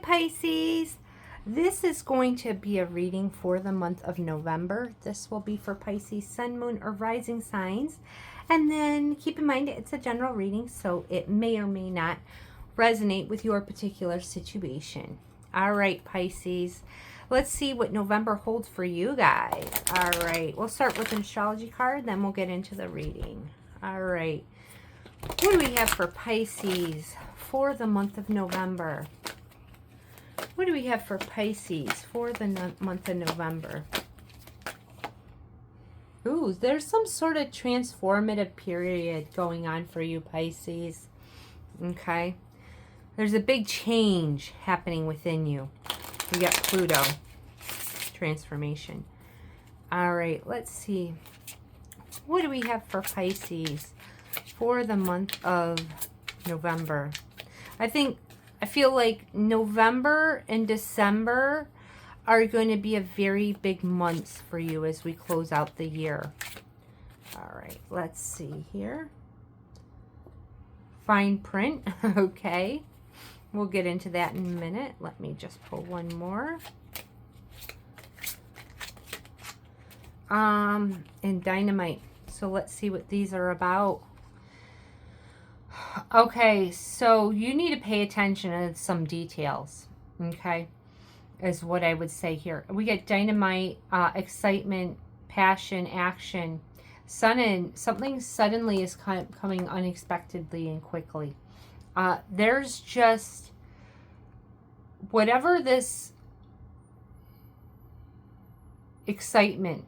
Pisces. This is going to be a reading for the month of November. This will be for Pisces, Sun, Moon, or Rising signs. And then keep in mind it's a general reading, so it may or may not resonate with your particular situation. All right, Pisces. Let's see what November holds for you guys. All right, we'll start with an astrology card, then we'll get into the reading. All right. What do we have for Pisces for the month of November? What do we have for Pisces for the month of November? Ooh, there's some sort of transformative period going on for you, Pisces. Okay. There's a big change happening within you. You got Pluto. Transformation. All right, let's see. What do we have for Pisces for the month of November? I feel like November and December are going to be a very big months for you as we close out the year. All right, let's see here. Fine print. Okay. We'll get into that in a minute. Let me just pull one more. And dynamite. So let's see what these are about. Okay, so you need to pay attention to some details. Okay, is what I would say here. We get dynamite, excitement, passion, action. Something suddenly is coming unexpectedly and quickly. There's just whatever this excitement,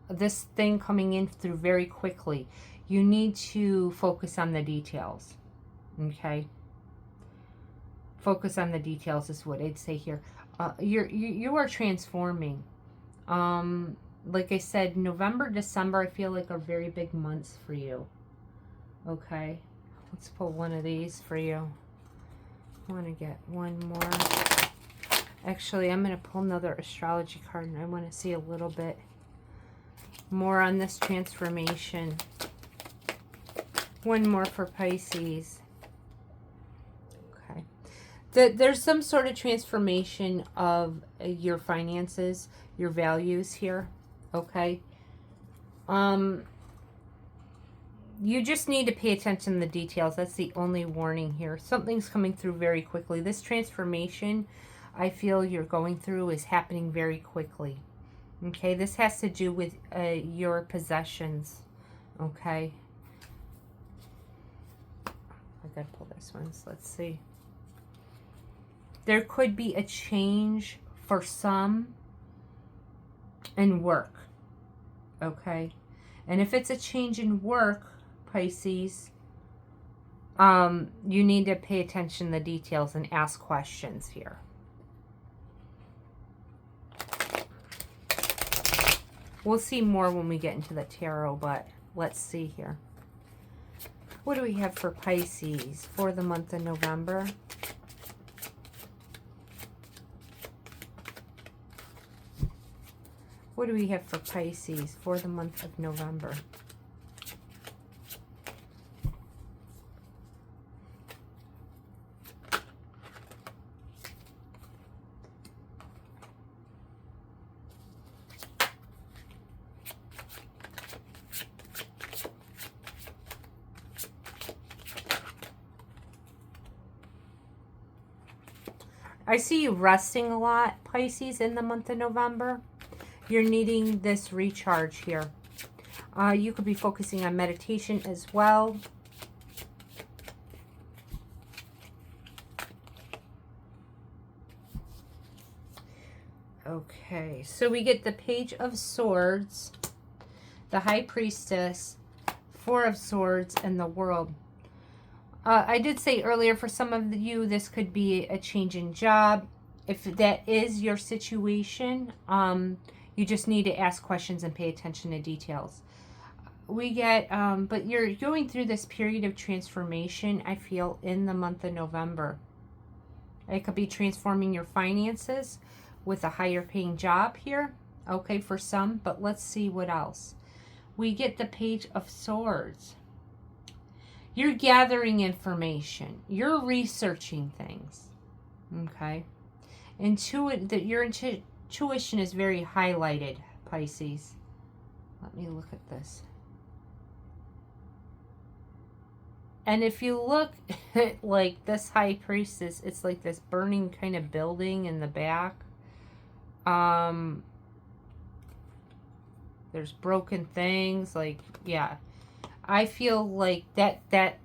this thing coming in through very quickly, you need to focus on the details. Okay, focus on the details is what I'd say here. You are transforming. Like I said, November, December, I feel like are very big months for you. Okay, let's pull one of these for you. I want to get one more. Actually, I'm going to pull another astrology card, and I want to see a little bit more on this transformation. One more for Pisces. Okay. There's some sort of transformation of your finances, your values here. Okay. You just need to pay attention to the details. That's the only warning here. Something's coming through very quickly. This transformation I feel you're going through is happening very quickly. Okay, this has to do with your possessions. Okay. I gotta pull this one, so let's see. There could be a change for some in work. Okay. And if it's a change in work, Pisces, you need to pay attention to the details and ask questions here. We'll see more when we get into the tarot, but let's see here. What do we have for Pisces for the month of November? What do we have for Pisces for the month of November? I see you resting a lot, Pisces, in the month of November. You're needing this recharge here. You could be focusing on meditation as well. Okay, so we get the Page of Swords, the High Priestess, Four of Swords, and the World. I did say earlier, for some of you, this could be a change in job. If that is your situation, you just need to ask questions and pay attention to details. We get, but you're going through this period of transformation, I feel, in the month of November. It could be transforming your finances with a higher paying job here. Okay, for some, but let's see what else. We get the Page of Swords. You're gathering information. You're researching things. Okay. Your intuition is very highlighted, Pisces. Let me look at this. And if you look at like this High Priestess, it's like this burning kind of building in the back. There's broken things, like, yeah. I feel like that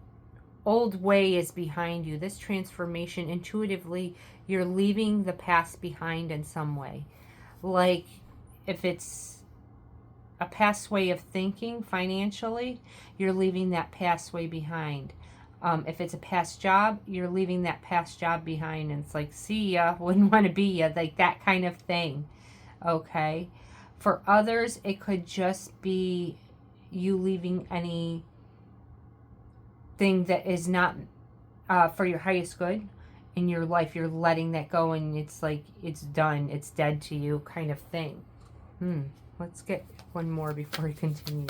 old way is behind you. This transformation, intuitively, you're leaving the past behind in some way. Like, if it's a past way of thinking financially, you're leaving that past way behind. If it's a past job, you're leaving that past job behind. And it's like, see ya, wouldn't want to be ya, like that kind of thing. Okay. For others, it could just be you leaving anything that is not for your highest good in your life. You're letting that go, and it's like it's done, it's dead to you, kind of thing. Let's get one more before we continue.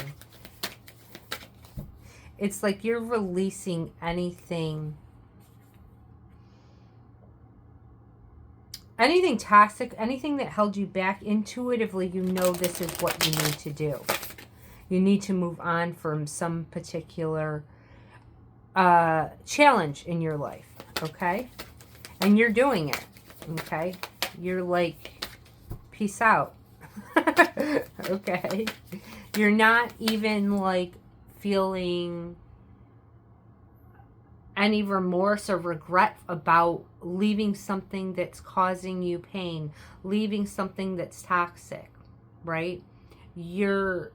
It's like you're releasing anything toxic, anything that held you back. Intuitively, you know this is what you need to do. You need to move on from some particular challenge in your life, okay? And you're doing it, okay? You're like, peace out, okay? You're not even like feeling any remorse or regret about leaving something that's causing you pain, leaving something that's toxic, right? You're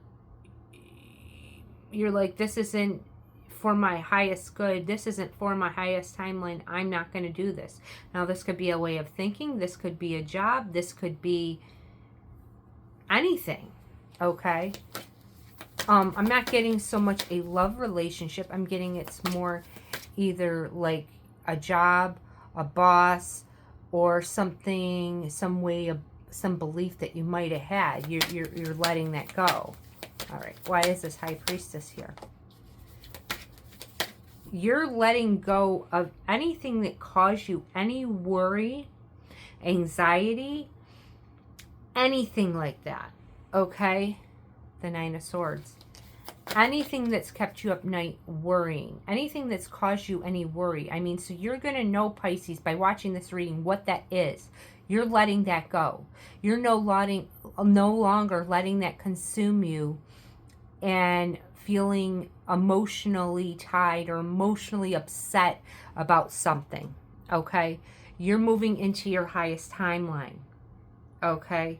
like, this isn't for my highest good. This isn't for my highest timeline. I'm not going to do this. Now, this could be a way of thinking. This could be a job. This could be anything, okay? I'm not getting so much a love relationship. I'm getting it's more either like a job, a boss, or something, some way of some belief that you might have had. You're letting that go. All right. Why is this High Priestess here? You're letting go of anything that caused you any worry, anxiety, anything like that. Okay? The Nine of Swords. Anything that's kept you up night worrying. Anything that's caused you any worry. I mean, so you're going to know, Pisces, by watching this reading, what that is. You're letting that go. You're no longer letting that consume you and feeling emotionally tied or emotionally upset about something. Okay? You're moving into your highest timeline. Okay?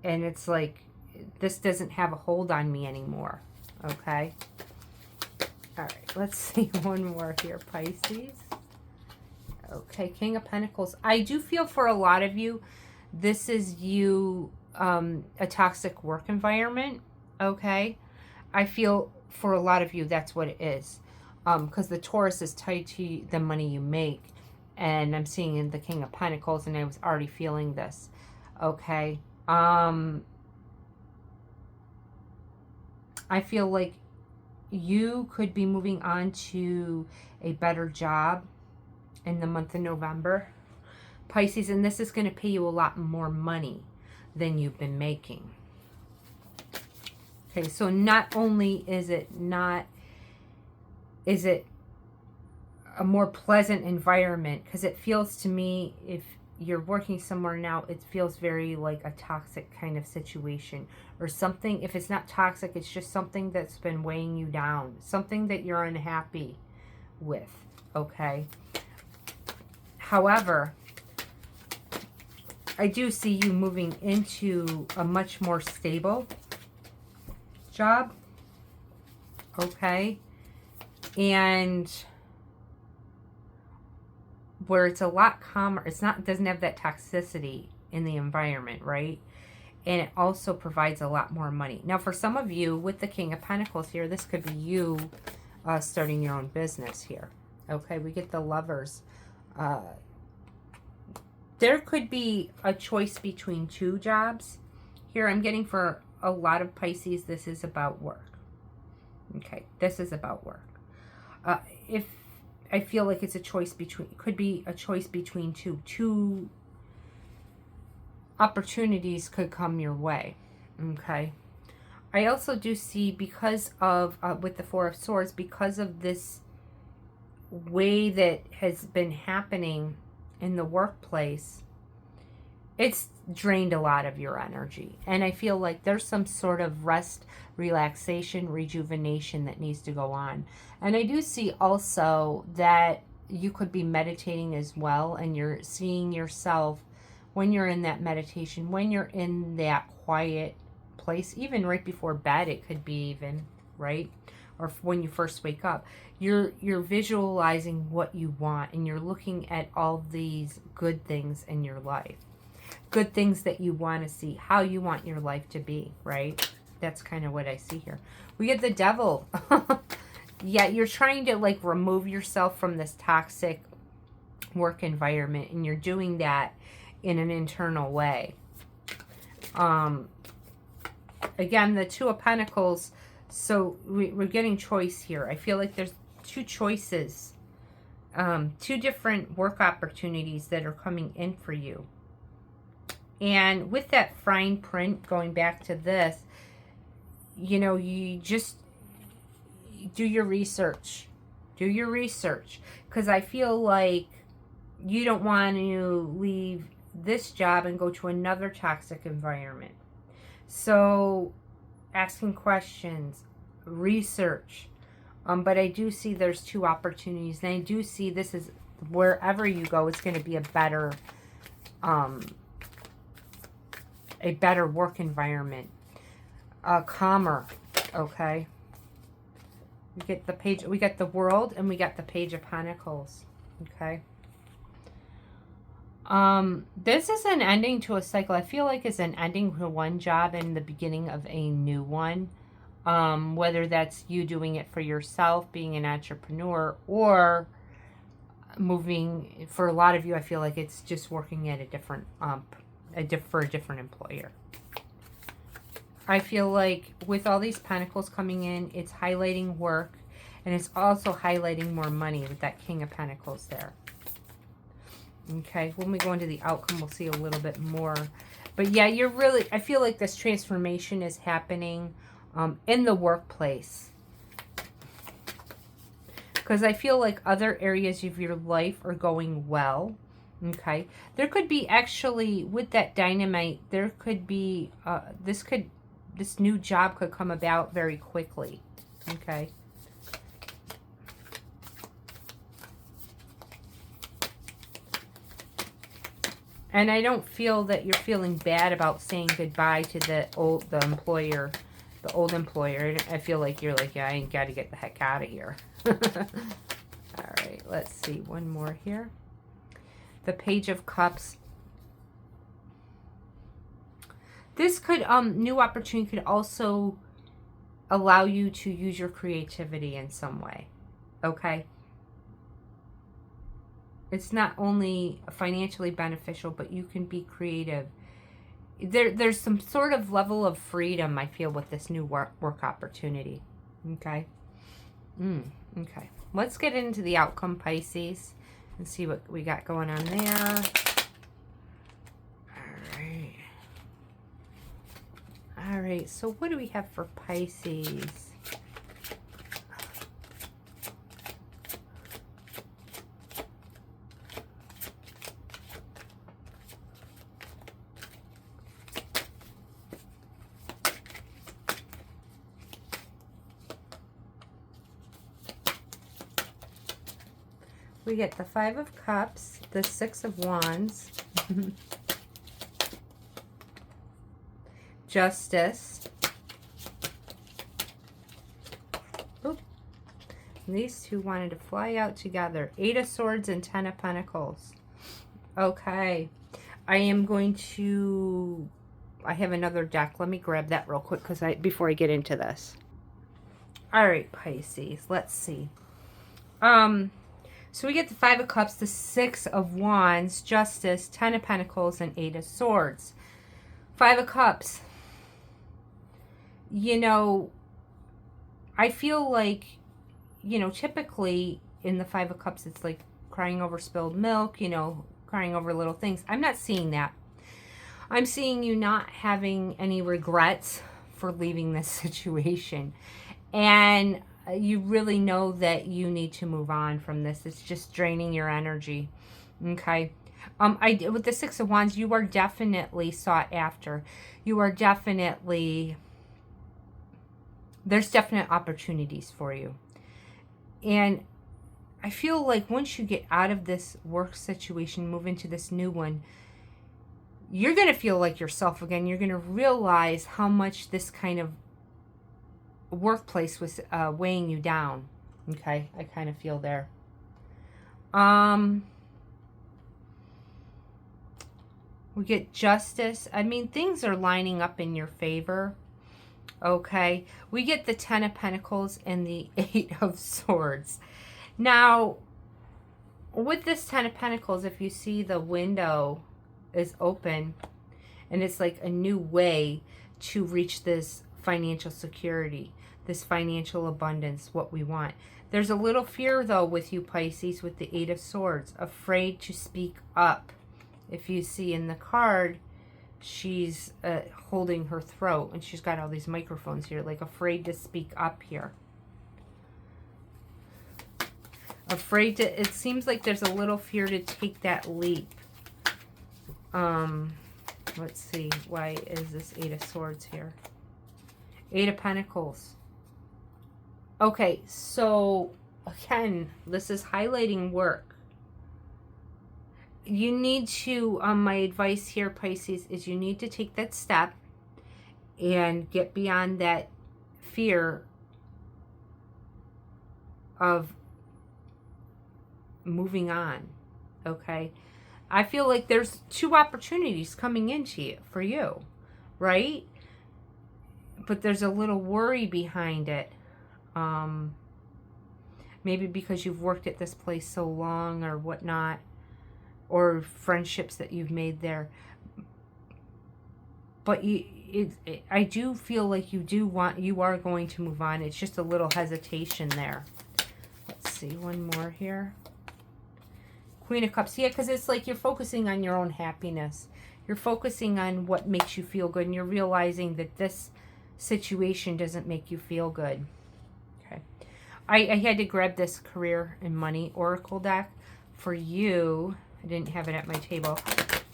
And it's like, this doesn't have a hold on me anymore. Okay? All right, let's see one more here, Pisces. Okay, King of Pentacles. I do feel for a lot of you, this is you, a toxic work environment. Okay? I feel for a lot of you, that's what it is. Because the Taurus is tied to the money you make. And I'm seeing in the King of Pentacles, and I was already feeling this. Okay? I feel like you could be moving on to a better job in the month of November, Pisces, and this is going to pay you a lot more money than you've been making. Okay, so not only is it a more pleasant environment, because it feels to me, if you're working somewhere now, it feels very like a toxic kind of situation or something. If it's not toxic, it's just something that's been weighing you down, something that you're unhappy with, okay? However, I do see you moving into a much more stable job, okay? And where it's a lot calmer. It doesn't have that toxicity in the environment, right? And it also provides a lot more money. Now, for some of you, with the King of Pentacles here, this could be you starting your own business here. Okay, we get the Lovers. There could be a choice between two jobs. Here, I'm getting for a lot of Pisces, this is about work. Okay, this is about work. If I feel like it's a choice between, could be a choice between two opportunities could come your way. Okay. I also do see, because of, with the Four of Swords, because of this way that has been happening in the workplace, it's drained a lot of your energy. And I feel like there's some sort of rest, relaxation, rejuvenation that needs to go on. And I do see also that you could be meditating as well, and you're seeing yourself when you're in that meditation, when you're in that quiet place, even right before bed, it could be even, right? Or when you first wake up, you're visualizing what you want, and you're looking at all these good things in your life. Good things that you want to see, how you want your life to be, right? That's kind of what I see here. We get the Devil. Yeah, you're trying to like remove yourself from this toxic work environment, and you're doing that in an internal way. Again, the Two of Pentacles. So we're getting choice here. I feel like there's two choices, two different work opportunities that are coming in for you. And with that fine print, going back to this, you know, you just do your research. Do your research. Because I feel like you don't want to leave this job and go to another toxic environment. So, asking questions, research. But I do see there's two opportunities. And I do see this is, wherever you go, it's going to be a better work environment. Calmer, okay? We get the page, we got the World, and we got the Page of Pentacles, okay? This is an ending to a cycle. I feel like it's an ending to one job and the beginning of a new one. Whether that's you doing it for yourself, being an entrepreneur, or moving, for a lot of you, I feel like it's just working at a different, for a different employer. I feel like with all these pentacles coming in, it's highlighting work, and it's also highlighting more money with that King of Pentacles there. Okay, when we go into the outcome, we'll see a little bit more. But yeah, you're really, I feel like this transformation is happening in the workplace. Because I feel like other areas of your life are going well. Okay, there could be actually, with that dynamite, there could be, this new job could come about very quickly. Okay. And I don't feel that you're feeling bad about saying goodbye to the old employer. I feel like you're like, yeah, I ain't got to get the heck out of here. All right, let's see. One more here. The Page of Cups. This could, new opportunity could also allow you to use your creativity in some way. Okay? It's not only financially beneficial, but you can be creative. There's some sort of level of freedom, I feel, with this new work opportunity. Okay? Okay. Let's get into the outcome, Pisces, and see what we got going on there. All right, so what do we have for Pisces? We get the Five of Cups, the Six of Wands, Justice. Oop. And these two wanted to fly out together. Eight of Swords and Ten of Pentacles. Okay. I am going to... I have another deck. Let me grab that real quick before I get into this. All right, Pisces. Let's see. So we get the Five of Cups, the Six of Wands, Justice, Ten of Pentacles, and Eight of Swords. Five of Cups. You know, I feel like, you know, typically in the Five of Cups, it's like crying over spilled milk, you know, crying over little things. I'm not seeing that. I'm seeing you not having any regrets for leaving this situation. And you really know that you need to move on from this. It's just draining your energy. Okay. With the Six of Wands, you are definitely sought after. You are definitely, there's definite opportunities for you. And I feel like once you get out of this work situation, move into this new one, you're going to feel like yourself again. You're going to realize how much this kind of workplace was weighing you down. Okay, I kind of feel there. We get Justice. I mean, things are lining up in your favor. Okay, we get the Ten of Pentacles and the Eight of Swords. Now, with this Ten of Pentacles, if you see the window is open, and it's like a new way to reach this financial security, this financial abundance, what we want. There's a little fear, though, with you, Pisces, with the Eight of Swords, afraid to speak up. If you see in the card, she's holding her throat, and she's got all these microphones here, like afraid to speak up here. Afraid to, it seems like there's a little fear to take that leap. Let's see, why is this Eight of Swords here? Eight of Pentacles. Okay, so again, this is highlighting work. You need to, my advice here, Pisces, is you need to take that step and get beyond that fear of moving on, okay? I feel like there's two opportunities coming into you for you, right? But there's a little worry behind it. Maybe because you've worked at this place so long or whatnot, or friendships that you've made there. But I do feel like you are going to move on. It's just a little hesitation there. Let's see, one more here. Queen of Cups. Yeah, because it's like you're focusing on your own happiness. You're focusing on what makes you feel good, and you're realizing that this situation doesn't make you feel good. Okay. I had to grab this Career and Money Oracle deck for you. I didn't have it at my table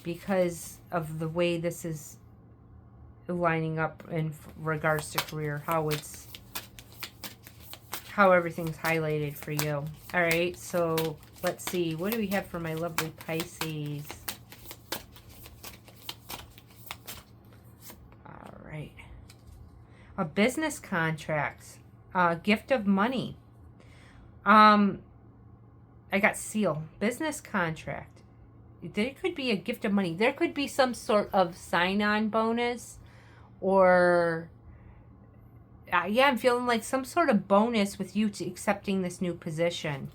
because of the way this is lining up in regards to career, how everything's highlighted for you. All right, so let's see. What do we have for my lovely Pisces? All right. A business contract. Gift of money. I got seal. Business contract. There could be a gift of money. There could be some sort of sign-on bonus, or yeah, I'm feeling like some sort of bonus with you to accepting this new position.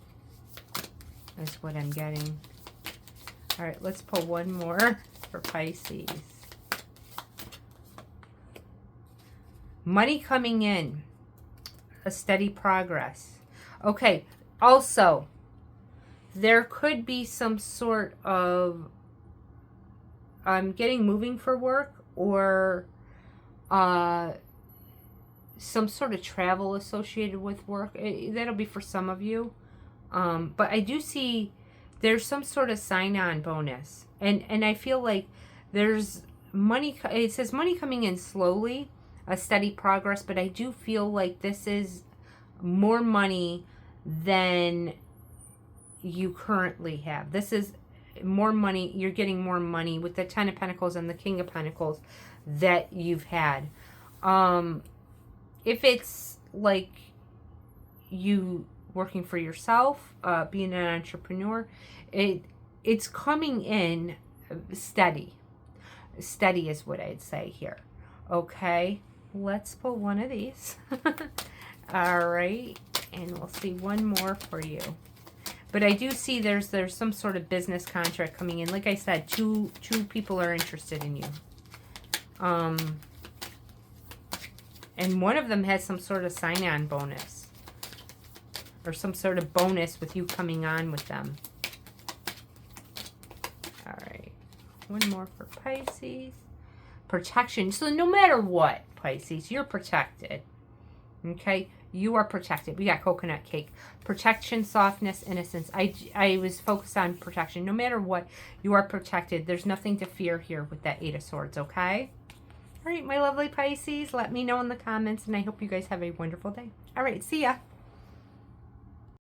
That's what I'm getting. All right, let's pull one more for Pisces. Money coming in. A steady progress. Okay, also, there could be some sort of getting moving for work, or some sort of travel associated with work. That'll be for some of you. But I do see there's some sort of sign-on bonus. And I feel like there's money. It says money coming in slowly, a steady progress. But I do feel like this is more money than you currently have. This is more money. You're getting more money with the Ten of Pentacles and the King of Pentacles that you've had. If it's like you working for yourself, being an entrepreneur, it's coming in steady. Steady is what I'd say here. Okay, let's pull one of these. All right, and we'll see one more for you. But I do see there's some sort of business contract coming in. Like I said, two people are interested in you. And one of them has some sort of sign-on bonus. or some sort of bonus with you coming on with them. All right. One more for Pisces. Protection. So no matter what, Pisces, you're protected. Okay? You are protected. We got coconut cake. Protection, softness, innocence. I was focused on protection. No matter what, you are protected. There's nothing to fear here with that Eight of Swords, okay? All right, my lovely Pisces, let me know in the comments, and I hope you guys have a wonderful day. All right, see ya.